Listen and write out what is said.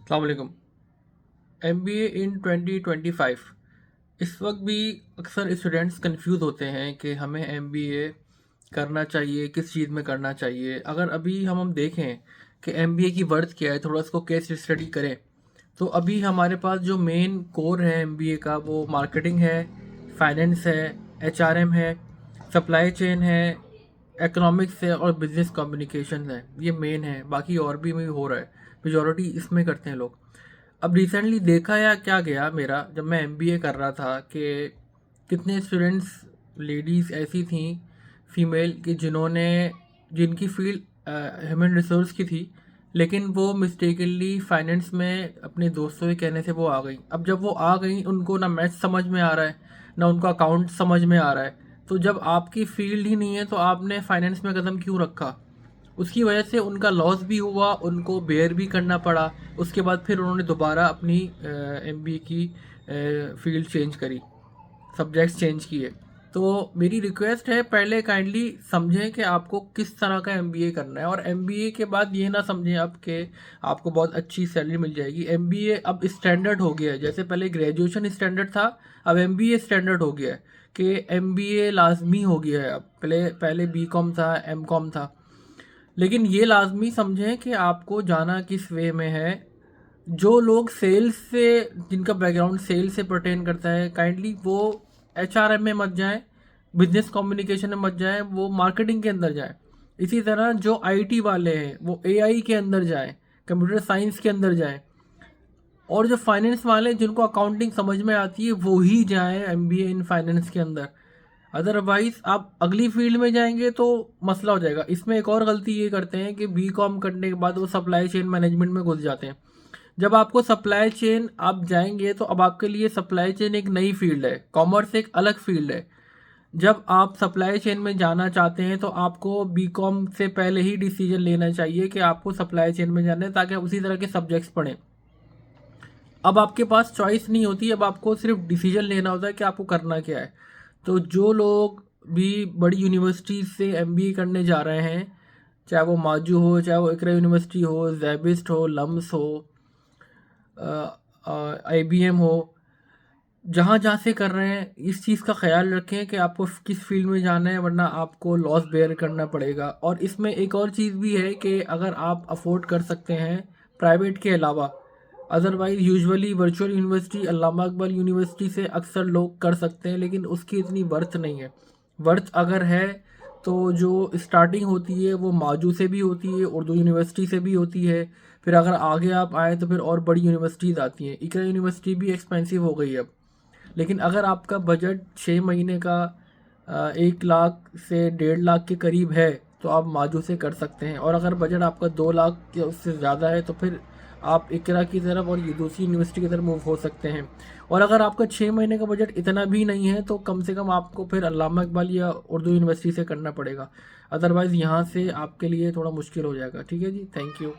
अस्सलाम वालेकुम। MBA इन 2025। इस वक्त भी अक्सर स्टूडेंट्स कंफ्यूज होते हैं कि हमें MBA करना चाहिए, किस चीज़ में करना चाहिए। अगर अभी हम देखें कि MBA की वर्थ क्या है, थोड़ा इसको केस स्टडी करें, तो अभी हमारे पास जो मेन कोर है MBA का वो मार्केटिंग है, फाइनेंस है, HRM है, सप्लाई चेन है, इकोनॉमिक्स है और बिजनेस कम्युनिकेशन है। ये मेन है, बाकी और भी में हो रहा है, मेजॉरिटी इसमें करते हैं लोग। अब रिसेंटली देखा या क्या गया मेरा, जब मैं MBA कर रहा था, कि कितने स्टूडेंट्स, लेडीज़ ऐसी थी, फीमेल, कि जिनकी फील्ड ह्यूमन रिसोर्स की थी, लेकिन वो मिस्टेकनली फाइनेंस में अपने दोस्तों के कहने से वो आ गई। अब जब वो आ गई, उनको ना मैथ्स समझ में आ रहा है, ना उनको अकाउंट समझ में आ रहा है। तो जब आपकी फील्ड ही नहीं है तो आपने फाइनेंस में कदम क्यों रखा? उसकी वजह से उनका लॉस भी हुआ, उनको बेयर भी करना पड़ा। उसके बाद फिर उन्होंने दोबारा अपनी MBA की फील्ड चेंज करी, सब्जेक्ट्स चेंज किए। तो मेरी रिक्वेस्ट है, पहले काइंडली समझें कि आपको किस तरह का MBA करना है, और MBA के बाद ये ना समझें आप कि आपको बहुत अच्छी सैलरी मिल जाएगी। MBA अब स्टैंडर्ड हो गया है, जैसे पहले ग्रेजुएशन स्टैंडर्ड था, अब MBA स्टैंडर्ड हो गया है कि MBA लाजमी हो गया है। अब पहले पहले BCom था, MCom था, लेकिन ये लाजमी समझें कि आपको जाना किस वे में है। जो लोग सेल्स से, जिनका बैकग्राउंड सेल्स से पर्टेन करता है, काइंडली वो HRM में मत जाएं, बिजनेस कम्युनिकेशन में मत जाएं, वो मार्केटिंग के अंदर जाएं। इसी तरह जो IT वाले हैं वो AI के अंदर जाएं, कंप्यूटर साइंस के अंदर जाएं। और जो फाइनेंस वाले हैं, जिनको अकाउंटिंग समझ में आती है, वो ही जाएं MBA इन फाइनेंस के अंदर। अदरवाइज आप अगली फील्ड में जाएंगे तो मसला हो जाएगा। इसमें एक और गलती ये करते हैं कि BCom करने के बाद वो सप्लाई चेन मैनेजमेंट में घुस जाते हैं। जब आपको सप्लाई चेन आप जाएंगे तो अब आपके लिए सप्लाई चेन एक नई फील्ड है, कॉमर्स एक अलग फील्ड है। जब आप सप्लाई चेन में जाना चाहते हैं तो आपको BCom से पहले ही डिसीजन लेना चाहिए कि आपको सप्लाई चेन में जाना है, ताकि आप उसी तरह के सब्जेक्ट्स पढ़ें। अब आपके पास चॉइस नहीं होती, अब आपको सिर्फ डिसीजन लेना होता है कि आपको करना क्या है। तो जो लोग भी बड़ी यूनिवर्सिटी से MBA करने जा रहे हैं, चाहे वो माजू हो, चाहे वो इकरा यूनिवर्सिटी हो, जैबिस्ट हो, लम्स हो, IBM हो, जहाँ जहाँ से कर रहे हैं, इस चीज़ का ख्याल रखें कि आपको किस फील्ड में जाना है, वरना आपको लॉस बेयर करना पड़ेगा। और इसमें एक और चीज़ भी है कि अगर आप अफोर्ड कर सकते हैं प्राइवेट के अलावा, अदरवाइज़ यूजुअली वर्चुअल यूनिवर्सिटी, अल्लामा इकबाल यूनिवर्सिटी से अक्सर लोग कर सकते हैं, लेकिन उसकी इतनी वर्थ नहीं है। वर्थ अगर है तो जो स्टार्टिंग होती है वो माजू से भी होती है, उर्दू यूनिवर्सिटी से भी होती है। फिर अगर आगे आप आए तो फिर और बड़ी यूनिवर्सिटीज़ आती हैं। इकरा यूनिवर्सिटी भी एक्सपेंसिव हो गई है अब। लेकिन अगर आपका बजट 6 महीने का 1 लाख से 1.5 लाख के करीब है तो आप माजू से कर सकते हैं। और अगर बजट आपका 2 लाख या उससे ज़्यादा है तो फिर आप इकरा की तरफ और ये दूसरी यूनिवर्सिटी की तरफ मूव हो सकते हैं। और अगर आपका 6 महीने का बजट इतना भी नहीं है तो कम से कम आपको फिर अल्लामा इकबाल या उर्दू यूनिवर्सिटी से करना पड़ेगा। अदरवाइज़ यहाँ से आपके लिए थोड़ा मुश्किल हो जाएगा। ठीक है जी, थैंक यू।